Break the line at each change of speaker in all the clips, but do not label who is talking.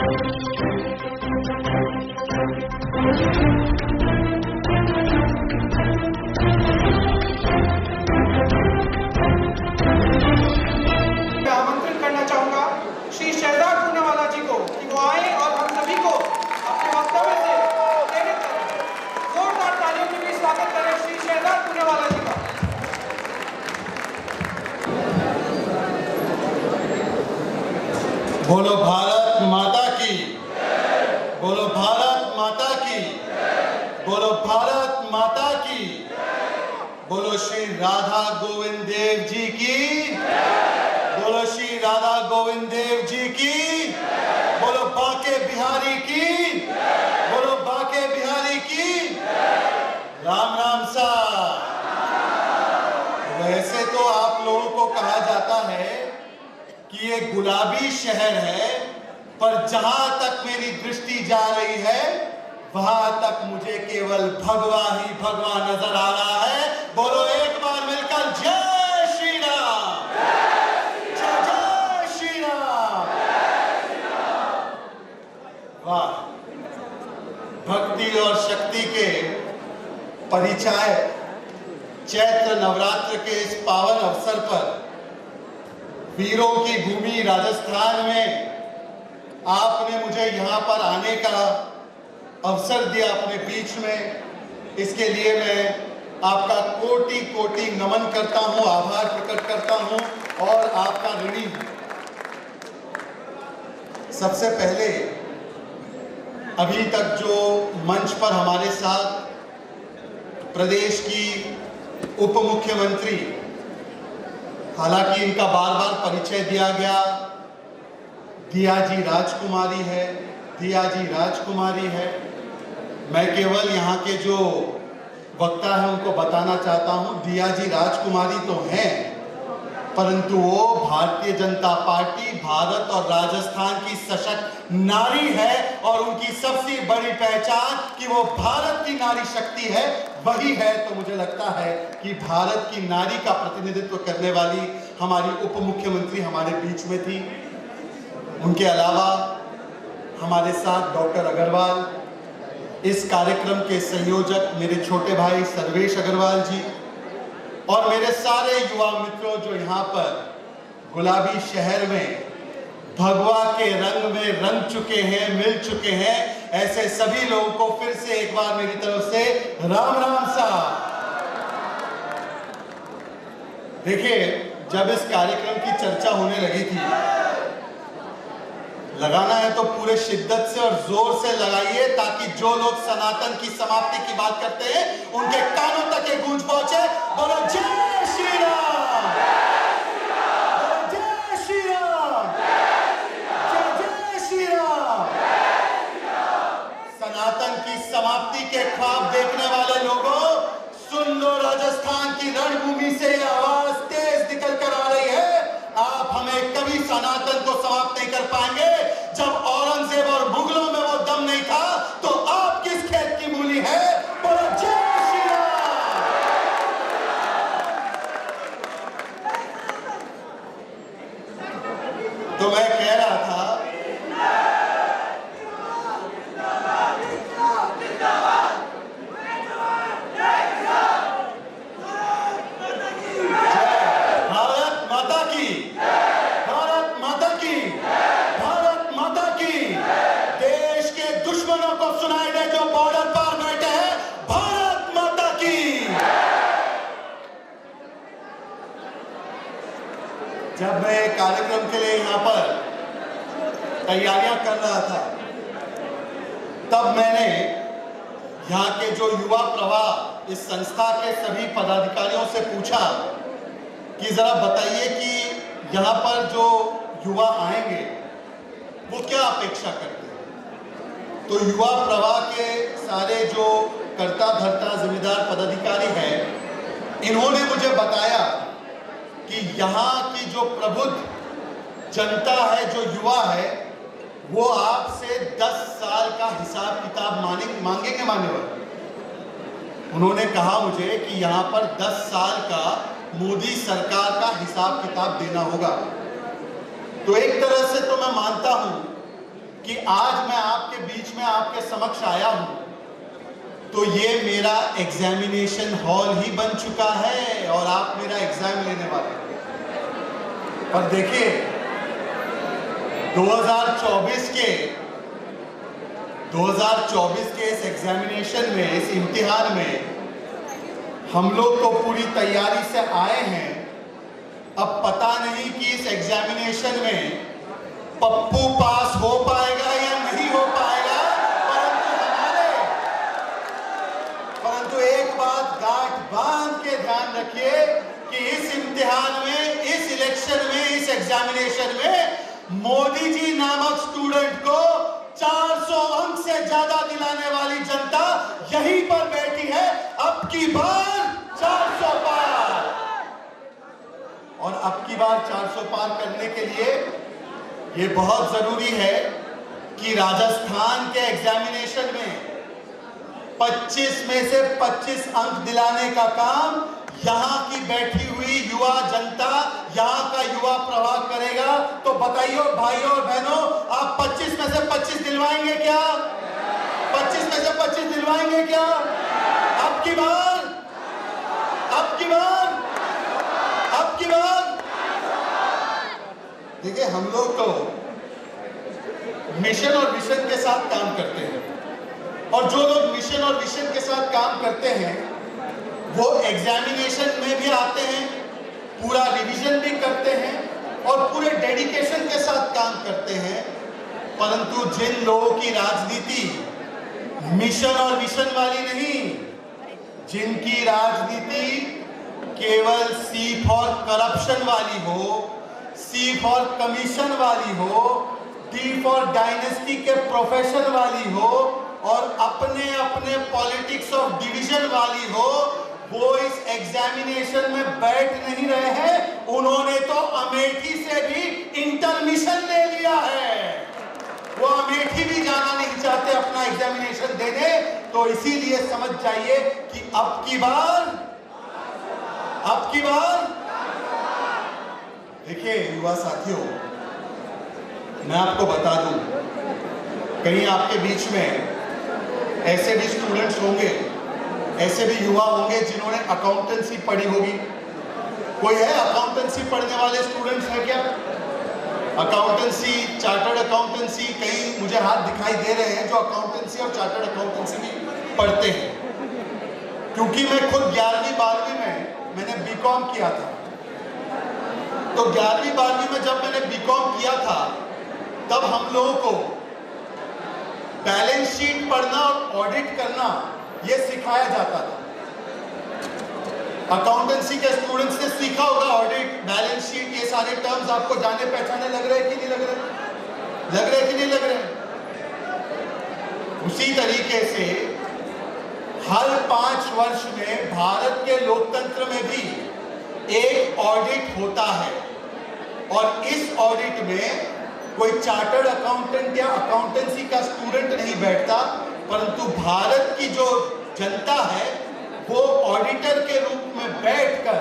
आमंत्रित करना चाहूंगा श्री शहजाद पूनावाला जी को कि वो आए और हम सभी को अपने वक्तव्य से प्रेरित करें। जोरदार तालियों के लिए स्वागत करें श्री शहजाद पूनावाला जी का।
बोलो भारत माता की, बोलो भारत माता की, बोलो भारत माता की, बोलो श्री राधा गोविंद देव जी की, बोलो श्री राधा गोविंद देव जी की, बोलो बाके बिहारी की, बोलो बाके बिहारी की। राम राम सा। वैसे तो आप लोगों को कहा जाता है कि ये गुलाबी शहर है, पर जहां तक मेरी दृष्टि जा रही है वहां तक मुझे केवल भगवा ही भगवा नजर आ रहा है। बोलो एक बार मिलकर जय श्री राम, जय जय श्री राम। वाह, भक्ति और शक्ति के परिचायक चैत्र नवरात्र के इस पावन अवसर पर वीरों की भूमि राजस्थान में आपने मुझे यहां पर आने का अवसर दिया अपने बीच में। इसके लिए मैं आपका कोटि कोटि नमन करता हूं, आभार प्रकट करता हूं और आपका ऋणी हूं। सबसे पहले अभी तक जो मंच पर हमारे साथ प्रदेश की उप मुख्यमंत्री, हालांकि इनका बार बार परिचय दिया गया, दिया जी राजकुमारी है, दिया जी राजकुमारी है। मैं केवल यहाँ के जो वक्ता हैं उनको बताना चाहता हूँ, दिया जी राजकुमारी तो हैं, परंतु वो भारतीय जनता पार्टी, भारत और राजस्थान की सशक्त नारी है और उनकी सबसे बड़ी पहचान कि वो भारत की नारी शक्ति है, वही है। तो मुझे लगता है कि भारत की नारी का प्रतिनिधित्व करने वाली हमारी उप मुख्यमंत्री हमारे बीच में थी। उनके अलावा हमारे साथ डॉक्टर अग्रवाल, इस कार्यक्रम के संयोजक मेरे छोटे भाई सर्वेश अग्रवाल जी और मेरे सारे युवा मित्रों जो यहाँ पर गुलाबी शहर में भगवा के रंग में रंग चुके हैं, मिल चुके हैं, ऐसे सभी लोगों को फिर से एक बार मेरी तरफ से राम राम सा। देखिए, जब इस कार्यक्रम की चर्चा होने लगी थी, लगाना है तो पूरे शिद्दत से और जोर से लगाइए ताकि जो लोग सनातन की समाप्ति की बात करते हैं उनके कानों तक ये गूंज पहुंचे। बोलो जय श्री राम, बोलो जय श्री राम, जय जय श्री राम। सनातन की समाप्ति के ख्वाब देखने वाले लोगों, सुन लो, राजस्थान की रणभूमि से ये आवाज तेज निकल कर आ रही है। आप हमें कभी सनातन को समाप्त नहीं कर पाएंगे। जब औरंगजेब और मुगलों में वो दम नहीं था तो आप किस खेत की मूली है। बोलो जय श्री राम। तो मैं कह रहा था, जब मैं कार्यक्रम के लिए यहाँ पर तैयारियां कर रहा था, तब मैंने यहाँ के जो युवा प्रवाह इस संस्था के सभी पदाधिकारियों से पूछा कि जरा बताइए कि यहाँ पर जो युवा आएंगे वो क्या अपेक्षा करते हैं। तो युवा प्रवाह के सारे जो कर्ता धर्ता जिम्मेदार पदाधिकारी हैं, इन्होंने मुझे बताया कि यहाँ की जो प्रबुद्ध जनता है, जो युवा है, वो आपसे 10 साल का हिसाब किताब मांगेंगे मान्यवर। उन्होंने कहा मुझे कि यहाँ पर 10 साल का मोदी सरकार का हिसाब किताब देना होगा। तो एक तरह से तो मैं मानता हूं कि आज मैं आपके बीच में आपके समक्ष आया हूं तो ये मेरा एग्जामिनेशन हॉल ही बन चुका है और आप मेरा एग्जाम लेने वाले हैं। और देखिए 2024 के इस एग्जामिनेशन में, इस इम्तिहान में हम लोग तो पूरी तैयारी से आए हैं। अब पता नहीं कि इस एग्जामिनेशन में पप्पू पास हो पाएगा या नहीं हो पाएगा, परंतु एक बात गांठ बांध के ध्यान रखिए कि इस इम्तिहान में, इस इलेक्शन में, इस एग्जामिनेशन में मोदी जी नामक स्टूडेंट को 400 अंक से ज्यादा दिलाने वाली जनता यहीं पर बैठी है। अब की बार 400 पार, और अब की बार 400 पार करने के लिए ये बहुत जरूरी है कि राजस्थान के एग्जामिनेशन में 25 में से 25 अंक दिलाने का काम यहां की बैठी हुई युवा जनता, यहां का युवा प्रभाग करेगा। तो बताइए भाइयों और बहनों, आप 25 में से 25 दिलवाएंगे क्या? 25 में से 25 दिलवाएंगे क्या? अब की बार, अब की बार, अब की बार। देखिए हम लोग तो मिशन और विजन के साथ काम करते हैं, और जो लोग मिशन और विजन के साथ काम करते हैं वो एग्जामिनेशन में भी आते हैं, पूरा रिवीजन भी करते हैं और पूरे डेडिकेशन के साथ काम करते हैं। परंतु जिन लोगों की राजनीति मिशन और विजन वाली नहीं, जिनकी राजनीति केवल सी फॉर करप्शन वाली हो, सी फॉर कमीशन वाली हो, डी फॉर डायनेस्टी के प्रोफेशन वाली हो और अपने अपने पॉलिटिक्स ऑफ डिवीजन वाली हो, वो इस एग्जामिनेशन में बैठ नहीं रहे हैं। उन्होंने तो अमेठी से भी इंटरमिशन ले लिया है। वो अमेठी भी जाना नहीं चाहते अपना एग्जामिनेशन देने। तो इसीलिए समझ जाइए कि अब की बार, अब की बार। देखिए युवा साथियों, मैं आपको बता दूं, कहीं आपके बीच में ऐसे भी स्टूडेंट्स होंगे, ऐसे भी युवा होंगे जिन्होंने अकाउंटेंसी पढ़ी होगी। कोई है अकाउंटेंसी पढ़ने वाले स्टूडेंट्स है क्या? अकाउंटेंसी, चार्टर्ड अकाउंटेंसी, कहीं मुझे हाथ दिखाई दे रहे हैं जो अकाउंटेंसी और चार्टर्ड अकाउंटेंसी भी पढ़ते हैं। क्योंकि मैं खुद 11वीं 12वीं में मैंने बीकॉम किया था, तो 11वीं 12वीं में जब मैंने बीकॉम किया था तब हम लोगों को बैलेंस शीट पढ़ना और ऑडिट करना ये सिखाया जाता था। अकाउंटेंसी के स्टूडेंट्स ने सीखा होगा ऑडिट, बैलेंस शीट, ये सारे टर्म्स आपको जाने पहचाने लग रहे हैं कि नहीं लग रहे? लग रहे कि नहीं लग रहे? उसी तरीके से हर 5 वर्ष में भारत के लोकतंत्र में भी एक ऑडिट होता है, और इस ऑडिट में कोई चार्टर्ड अकाउंटेंट या अकाउंटेंसी का स्टूडेंट नहीं बैठता, परंतु भारत की जो जनता है वो ऑडिटर के रूप में बैठकर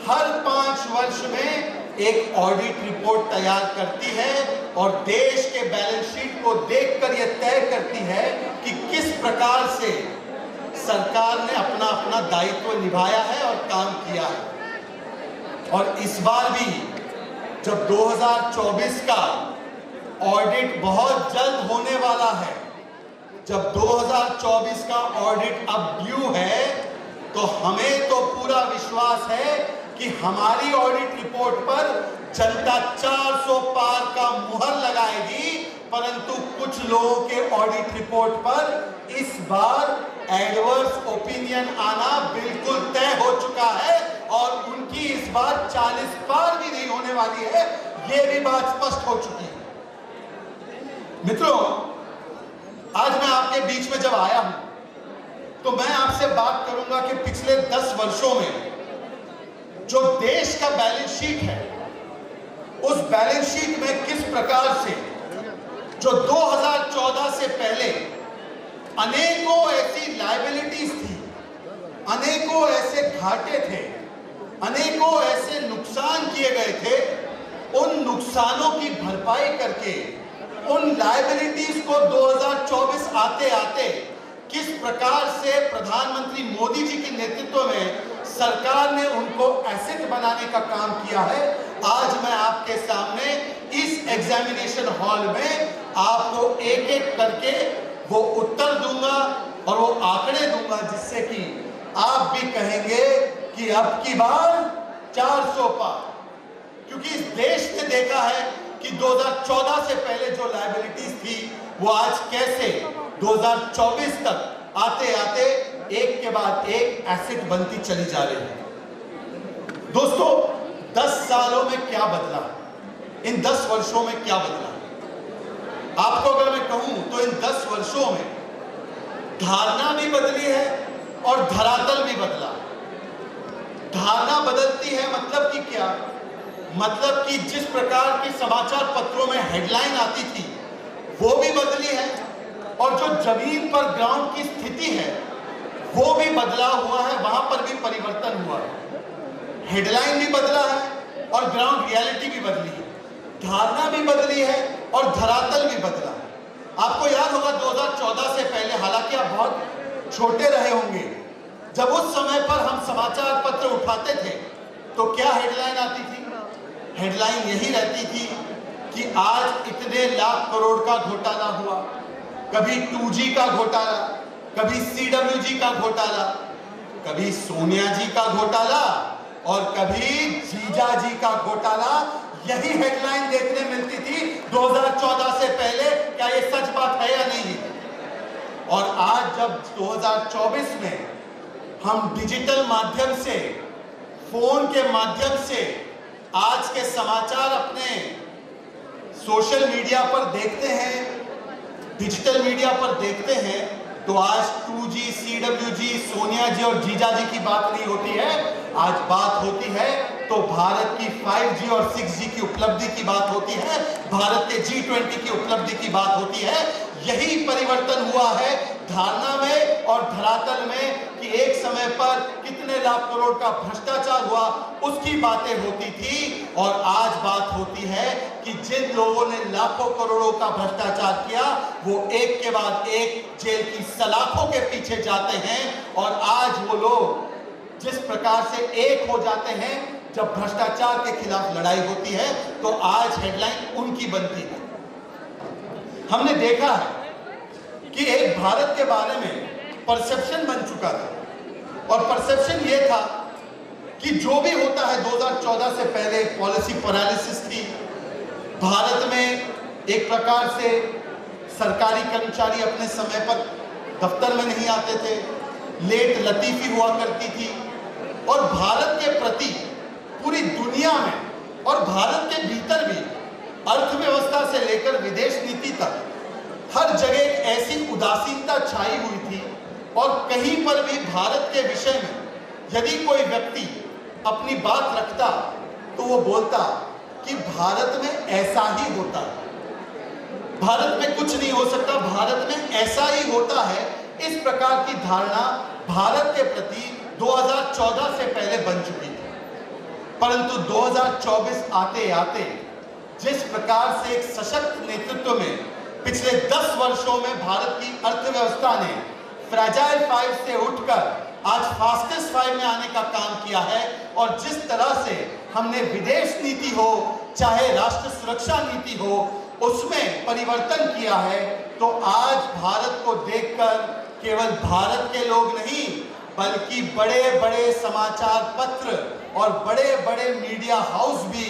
हर 5 वर्ष में एक ऑडिट रिपोर्ट तैयार करती है और देश के बैलेंस शीट को देखकर यह तय करती है कि किस प्रकार से सरकार ने अपना अपना दायित्व निभाया है और काम किया है। और इस बार भी जब 2024 का ऑडिट बहुत जल्द होने वाला है, जब 2024 का ऑडिट अब ड्यू है, तो हमें तो पूरा विश्वास है कि हमारी ऑडिट रिपोर्ट पर जनता 400 पार का मुहर लगाएगी। परंतु कुछ लोगों के ऑडिट रिपोर्ट पर इस बार एडवर्स ओपिनियन आना बिल्कुल तय हो चुका है और उनकी इस बार 40 पार भी नहीं होने वाली है, ये भी बात स्पष्ट हो चुकी है। मित्रों, आज मैं आपके बीच में जब आया हूं तो मैं आपसे बात करूंगा कि पिछले 10 वर्षों में जो देश का बैलेंस शीट है, उस बैलेंस शीट में किस प्रकार से जो 2014 से पहले अनेकों ऐसी लायबिलिटीज थी, अनेकों ऐसे घाटे थे, अनेकों ऐसे नुकसान किए गए थे, उन नुकसानों की भरपाई करके उन लायबिलिटीज को 2024 आते आते किस प्रकार से प्रधानमंत्री मोदी जी के नेतृत्व में सरकार ने उनको एसेट बनाने का काम किया है, आज मैं आपके सामने इस एग्जामिनेशन हॉल में आपको एक एक करके वो उत्तर दूंगा और वो आंकड़े दूंगा, जिससे कि आप भी कहेंगे कि अब की बार 400 पार। क्योंकि इस देश ने देखा है कि 2014 से पहले जो लायबिलिटीज थी वो आज कैसे 2024 तक आते आते एक के बाद एक एसेट बनती चली जा रही है। दोस्तों, 10 सालों में क्या बदला, इन 10 वर्षों में क्या बदला? आपको अगर मैं कहूं तो इन 10 वर्षों में धारणा भी बदली है और धरातल भी बदला। धारणा बदलती है मतलब कि क्या? मतलब कि जिस प्रकार के समाचार पत्रों में हेडलाइन आती थी वो भी बदली है, और जो जमीन पर ग्राउंड की स्थिति है वो भी बदला हुआ है, वहां पर भी परिवर्तन हुआ है। हेडलाइन भी बदला है और ग्राउंड रियलिटी भी बदली है, धारणा भी बदली है और धरातल भी बदला है। आपको याद होगा 2014 से पहले, हालांकि आप बहुत छोटे रहे होंगे, जब उस समय पर हम समाचार पत्र उठाते थे तो क्या हेडलाइन आती थी? हेडलाइन यही रहती थी कि आज इतने लाख करोड़ का घोटाला हुआ, कभी 2G का घोटाला, कभी CWG का घोटाला, कभी सोनिया जी का घोटाला और कभी जीजा जी का घोटाला। यही हेडलाइन देखने मिलती थी 2014 से पहले। क्या ये सच बात है या नहीं? और आज जब 2024 में हम डिजिटल माध्यम से, फोन के माध्यम से आज के समाचार अपने सोशल मीडिया पर देखते हैं, डिजिटल मीडिया पर देखते हैं, तो आज 2G, CWG, सोनिया जी और जीजा जी की बात नहीं होती है। आज बात होती है तो भारत की 5G और 6G की उपलब्धि की बात होती है, भारत के G20 की उपलब्धि की बात होती है। यही परिवर्तन हुआ है धारणा में और धरातल में कि एक समय पर कितने लाख करोड़ का भ्रष्टाचार हुआ उसकी बातें होती थी, और आज बात होती है कि जिन लोगों ने लाखों करोड़ों का भ्रष्टाचार किया वो एक के बाद एक जेल की सलाखों के पीछे जाते हैं। और आज वो लोग जिस प्रकार से एक हो जाते हैं जब भ्रष्टाचार के खिलाफ लड़ाई होती है, तो आज हेडलाइन उनकी बनती है। हमने देखा है कि एक भारत के बारे में परसेप्शन बन चुका था, और परसेप्शन यह था कि जो भी होता है 2014 से पहले पॉलिसी पैरालिसिस थी। भारत में एक प्रकार से सरकारी कर्मचारी अपने समय पर दफ्तर में नहीं आते थे, लेट लतीफी हुआ करती थी, और भारत के प्रति पूरी दुनिया में और भारत के भीतर भी अर्थव्यवस्था से लेकर विदेश नीति तक हर जगह एक ऐसी उदासीनता छाई हुई थी, और कहीं पर भी भारत के विषय में यदि कोई व्यक्ति अपनी बात रखता तो वो बोलता कि भारत में ऐसा ही होता है, भारत में कुछ नहीं हो सकता, भारत में ऐसा ही होता है। इस प्रकार की धारणा भारत के प्रति 2014 से पहले बन चुकी थी। परंतु 2024 आते आते जिस प्रकार से एक सशक्त नेतृत्व में पिछले 10 वर्षों में भारत की अर्थव्यवस्था ने फ्रैजाइल 5 से उठकर आज फास्टेस्ट 5 में आने का काम किया है, और जिस तरह से हमने विदेश नीति हो चाहे राष्ट्र सुरक्षा नीति हो उसमें परिवर्तन किया है, तो आज भारत को देखकर केवल भारत के लोग नहीं बल्कि बड़े बड़े समाचार पत्र और बड़े बड़े मीडिया हाउस भी,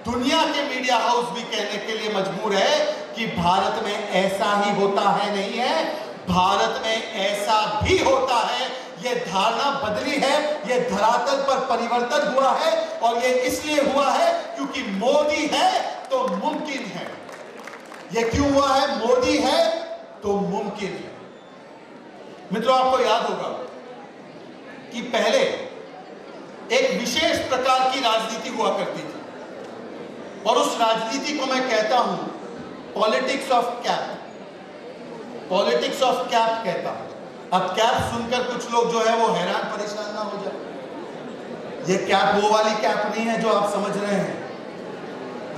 दुनिया के मीडिया हाउस भी कहने के लिए मजबूर है कि भारत में ऐसा ही होता है, नहीं है, भारत में ऐसा भी होता है। ये धारणा बदली है, ये धरातल पर परिवर्तन हुआ है, और ये इसलिए हुआ है क्योंकि मोदी है तो मुमकिन है। ये क्यों हुआ है? मोदी है तो मुमकिन है। मित्रों, आपको याद होगा कि पहले एक विशेष प्रकार की राजनीति हुआ करती थी, और उस राजनीति को मैं कहता हूं politics of cap, politics of cap कहता हूं। अब कैप सुनकर कुछ लोग जो है वो हैरान परेशान ना हो जाए। ये कैप वो वाली कैप नहीं है जो आप समझ रहे हैं।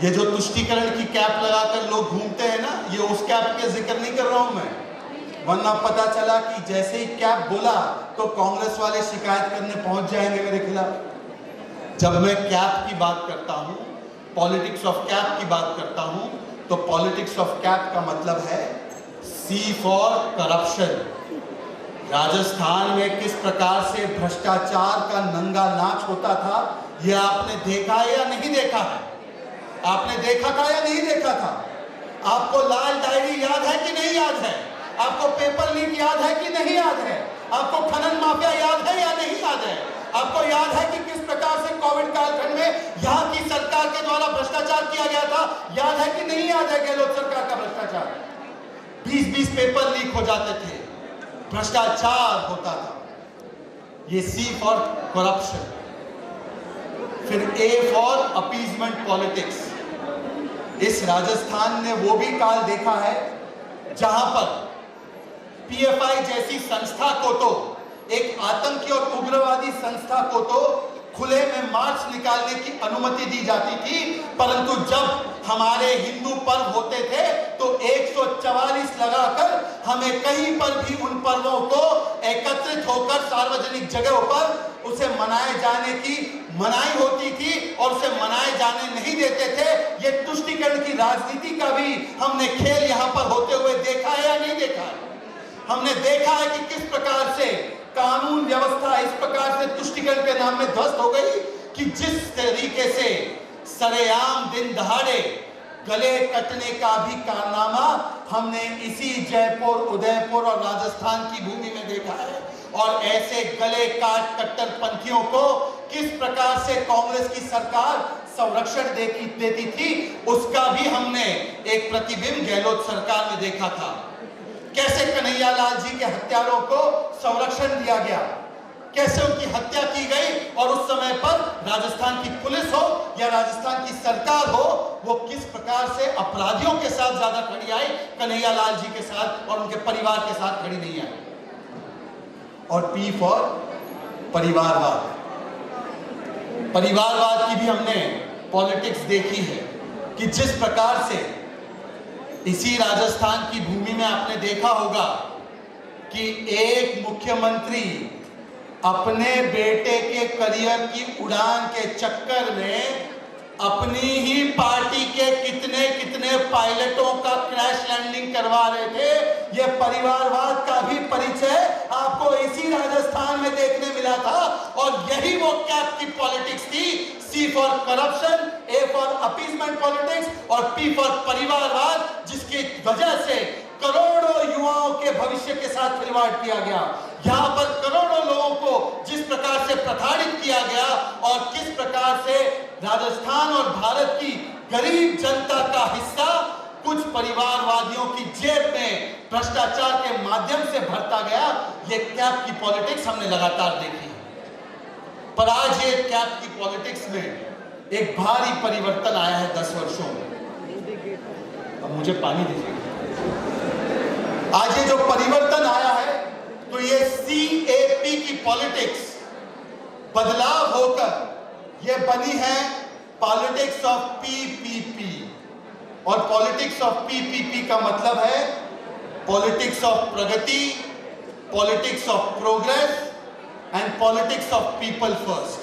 ये जो तुष्टीकरण की कैप लगाकर लोग घूमते हैं ना, ये उस कैप के जिक्र नहीं कर रहा हूं मैं, वरना पता चला कि जैसे ही कैप बोला तो कांग्रेस वाले शिकायत करने पहुंच जाएंगे मेरे खिलाफ। जब मैं कैप की बात करता हूं, पॉलिटिक्स ऑफ कैप की बात करता हूं, तो पॉलिटिक्स ऑफ कैप का मतलब है सी फॉर करप्शन। राजस्थान में किस प्रकार से भ्रष्टाचार का नंगा नाच होता था, यह आपने देखा है या नहीं देखा है? आपने देखा था या नहीं देखा था? आपको लाल डायरी याद है कि नहीं याद है? आपको पेपर लीक याद है कि नहीं याद है? आपको खनन माफिया याद है या नहीं याद है? आपको याद है कि किस प्रकार से कोविड कालखंड में यहां की सरकार के द्वारा भ्रष्टाचार किया गया था? याद है कि नहीं याद है गहलोत सरकार का भ्रष्टाचार? 20-20 पेपर लीक हो जाते थे, भ्रष्टाचार होता था। ये सी फॉर करप्शन। फिर ए फॉर अपीजमेंट पॉलिटिक्स। इस राजस्थान ने वो भी काल देखा है जहां पर पीएफआई जैसी संस्था को तो, एक आतंकी और उग्रवादी संस्था को तो खुले में मार्च निकालने की अनुमति दी जाती थी, परंतु जब हमारे हिंदू पर्व होते थे तो 144 लगाकर हमें कहीं पर भी उन पर्वों को एकत्रित होकर सार्वजनिक जगहों पर उसे मनाए जाने की मनाही होती थी और उसे मनाए जाने नहीं देते थे। ये तुष्टीकरण की राजनीति का भी हमने खेल यहां पर होते हुए देखा है या नहीं देखा है? हमने देखा है कि किस प्रकार से कानून व्यवस्था इस प्रकार से तुष्टीकरण के नाम में ध्वस्त हो गई कि जिस तरीके से सरेआम दिन दहाड़े गले कटने का भी कारनामा हमने इसी जयपुर, उदयपुर और राजस्थान की भूमि में देखा है। और ऐसे गले काट कट्टरपंथियों को किस प्रकार से कांग्रेस की सरकार संरक्षण देती थी, उसका भी हमने एक प्रतिबिंब गहलोत सरकार में देखा था। कैसे कन्हैया लाल जी के हत्यारों को संरक्षण दिया गया, कैसे उनकी हत्या की गई, और उस समय पर राजस्थान की पुलिस हो या राजस्थान की सरकार हो, वो किस प्रकार से अपराधियों के साथ ज्यादा खड़ी आई, कन्हैया लाल जी के साथ और उनके परिवार के साथ खड़ी नहीं आई। और पी फॉर परिवारवाद। परिवारवाद की भी हमने पॉलिटिक्स देखी है कि जिस प्रकार से इसी राजस्थान की भूमि में आपने देखा होगा कि एक मुख्यमंत्री अपने बेटे के करियर की उड़ान के चक्कर में अपनी ही पार्टी के कितने कितने पायलटों का क्रैश लैंडिंग करवा रहे थे। यह परिवारवाद का भी परिचय आपको इसी राजस्थान में देखने मिला था। और यही वो कैप की पॉलिटिक्स थी, C for corruption, A for appeasement politics और पी फॉर परिवारवाद, जिसकी वजह से करोड़ों युवाओं के भविष्य के साथ खिलवाड़ किया गया। यहां पर करोड़ों लोगों को जिस प्रकार से प्रताड़ित किया गया और किस प्रकार से राजस्थान और भारत की गरीब जनता का हिस्सा कुछ परिवारवादियों की जेब में भ्रष्टाचार के माध्यम से भरता गया, ये कैप की पॉलिटिक्स हमने लगातार देखी। पर आज ये कैप की पॉलिटिक्स में एक भारी परिवर्तन आया है 10 वर्षों में। अब मुझे पानी दीजिए। आज ये जो परिवर्तन आया है, तो ये सीएपी की पॉलिटिक्स बदलाव होकर ये बनी है पॉलिटिक्स ऑफ पीपीपी। और पॉलिटिक्स ऑफ पीपीपी का मतलब है politics of Pragati, politics of progress and politics of people first.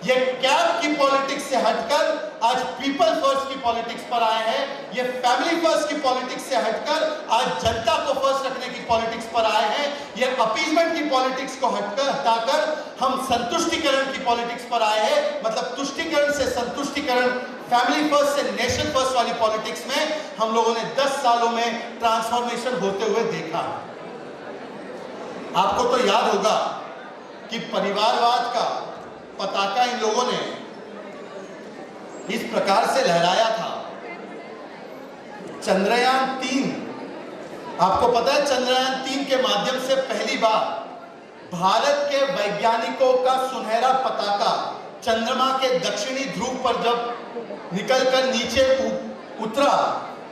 ये कैप की पॉलिटिक्स से हटकर आज पीपल फर्स्ट की पॉलिटिक्स पर आए हैं। ये फैमिली फर्स्ट की पॉलिटिक्स से हटकर आज जनता को फर्स्ट रखने की पॉलिटिक्स पर आए हैं। ये अपीजमेंट की पॉलिटिक्स को हटाकर हम संतुष्टिकरण की पॉलिटिक्स पर आए हैं। मतलब तुष्टिकरण से संतुष्टिकरण, फैमिली फर्स्ट से नेशन फर्स्ट वाली पॉलिटिक्स में हम लोगों ने 10 सालों में ट्रांसफॉर्मेशन होते हुए देखा। आपको तो याद होगा कि परिवारवाद का पताका इन लोगों ने इस प्रकार से लहराया था। चंद्रयान 3, आपको पता है चंद्रयान 3 के माध्यम से पहली बार भारत के वैज्ञानिकों का सुनहरा पताका चंद्रमा के दक्षिणी ध्रुव पर जब निकलकर नीचे उतरा,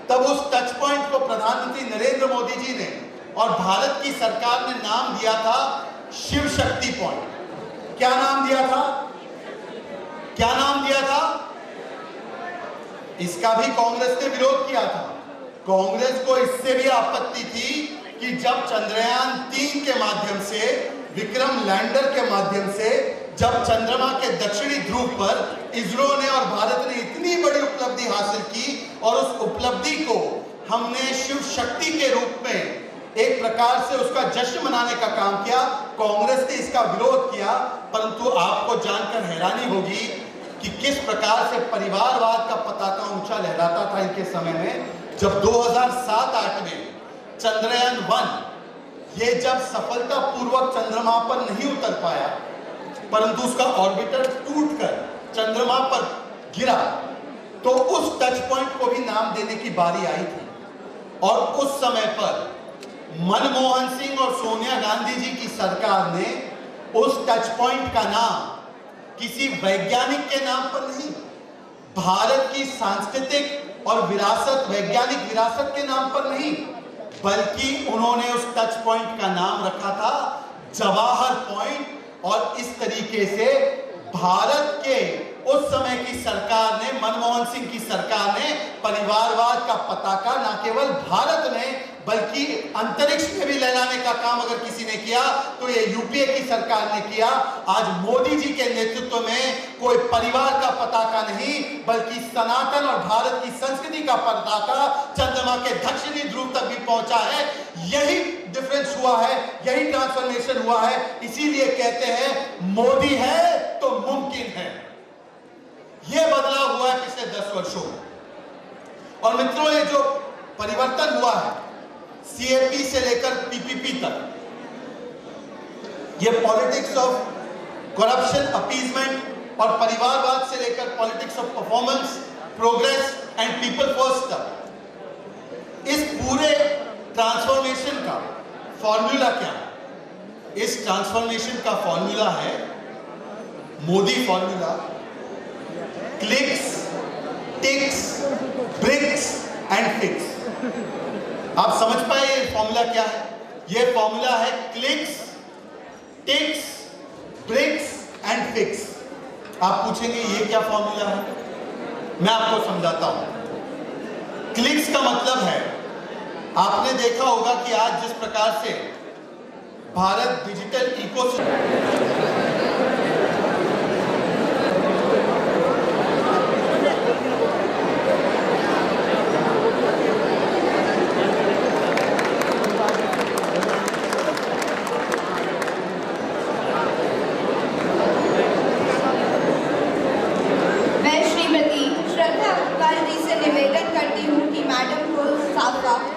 तब उस टच पॉइंट को प्रधानमंत्री नरेंद्र मोदी जी ने और भारत की सरकार ने नाम दिया था शिव शक्ति पॉइंट। क्या नाम दिया था? क्या नाम दिया था? इसका भी कांग्रेस ने विरोध किया था। कांग्रेस को इससे भी आपत्ति थी कि जब चंद्रयान 3 के माध्यम से, विक्रम लैंडर के माध्यम से, जब चंद्रमा के दक्षिणी ध्रुव पर इसरो ने और भारत ने इतनी बड़ी उपलब्धि हासिल की और उस उपलब्धि को हमने शिव शक्ति के रूप में एक प्रकार से उसका जश्न मनाने का काम किया, कांग्रेस ने इसका विरोध किया। परंतु आपको जानकर हैरानी होगी कि किस प्रकार से परिवारवाद का पताका ऊंचा लहराता था इनके समय में। जब 2007-8 में चंद्रयान 1 ये जब सफलतापूर्वक चंद्रमा पर नहीं उतर पाया, परंतु उसका ऑर्बिटर टूटकर चंद्रमा पर गिरा, तो उस टच पॉइंट को भी नाम देने की बारी आई थी। और उस समय पर मनमोहन सिंह और सोनिया गांधी जी की सरकार ने उस टच पॉइंट का नाम किसी वैज्ञानिक के नाम पर नहीं, भारत की सांस्कृतिक और विरासत, वैज्ञानिक विरासत के नाम पर नहीं, बल्कि उन्होंने उस टच पॉइंट का नाम रखा था जवाहर पॉइंट। और इस तरीके से भारत के उस समय की सरकार ने, मनमोहन सिंह की सरकार ने परिवारवाद का पताका न केवल भारत में बल्कि अंतरिक्ष में भी लहराने का काम अगर किसी ने किया तो ये यूपीए की सरकार ने किया। आज मोदी जी के नेतृत्व में कोई परिवार का पताका नहीं बल्कि सनातन और भारत की संस्कृति का पताका चंद्रमा के दक्षिणी ध्रुव तक भी पहुंचा है। यही डिफरेंस हुआ है, यही ट्रांसफॉर्मेशन हुआ है। इसीलिए कहते हैं मोदी है तो मुमकिन है। यह बदलाव हुआ है पिछले 10 वर्षों में। और मित्रों, ये जो परिवर्तन हुआ है सीएपी से लेकर पीपीपी तक, ये पॉलिटिक्स ऑफ करप्शन, अपीजमेंट और परिवारवाद से लेकर politics of performance, progress and people first तक, इस पूरे ट्रांसफॉर्मेशन का फॉर्मूला क्या है? इस ट्रांसफॉर्मेशन का फॉर्मूला है Modi formula, clicks, ticks, bricks and fix. आप समझ पाए ये फॉर्मूला क्या है? ये फॉर्मूला है clicks, ticks, bricks and fix. आप पूछेंगे ये क्या फॉर्मूला है? मैं आपको समझाता हूं। क्लिक्स का मतलब है, आपने देखा होगा कि आज जिस प्रकार से भारत डिजिटल इकोसिस्टम,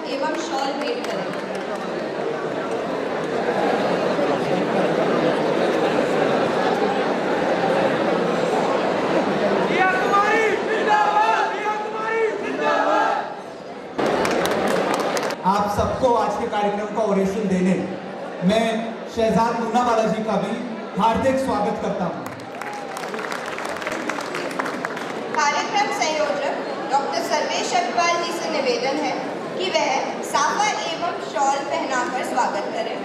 एवं शॉल भेंट करें।
आप सबको आज के कार्यक्रम का ओरेशन देने मैं शहजाद पूनावाला जी का भी हार्दिक स्वागत करता हूं।
कार्यक्रम संयोजक डॉक्टर सर्वेश अग्रवाल जी से निवेदन है कि वह साफा एवं शॉल पहनाकर स्वागत करें।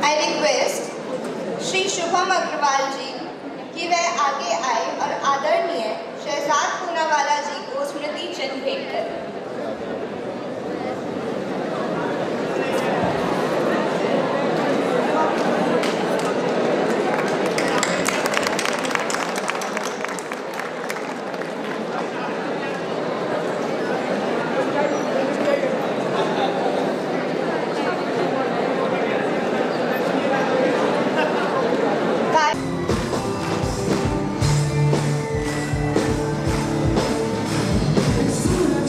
आई रिक्वेस्ट श्री शुभम अग्रवाल जी कि वह आगे आए और आदरणीय शहजाद पूनावाला जी को स्मृति चिन्ह भेंट करें।
Soon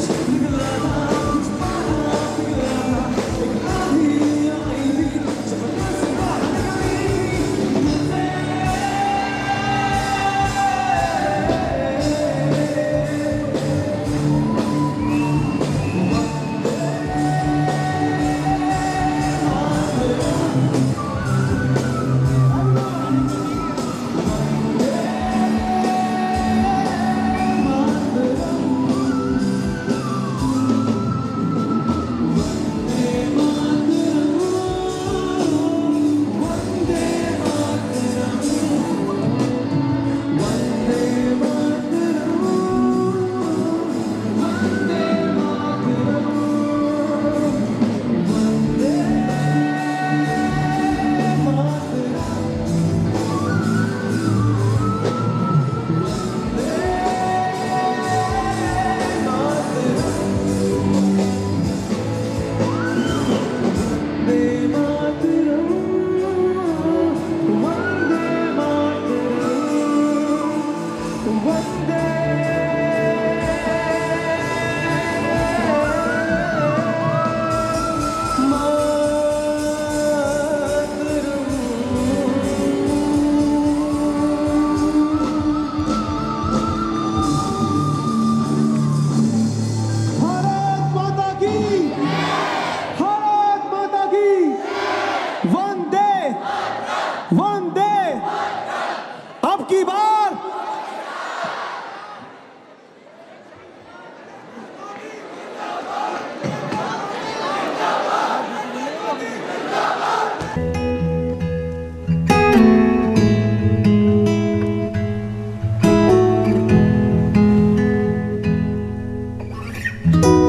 हैं।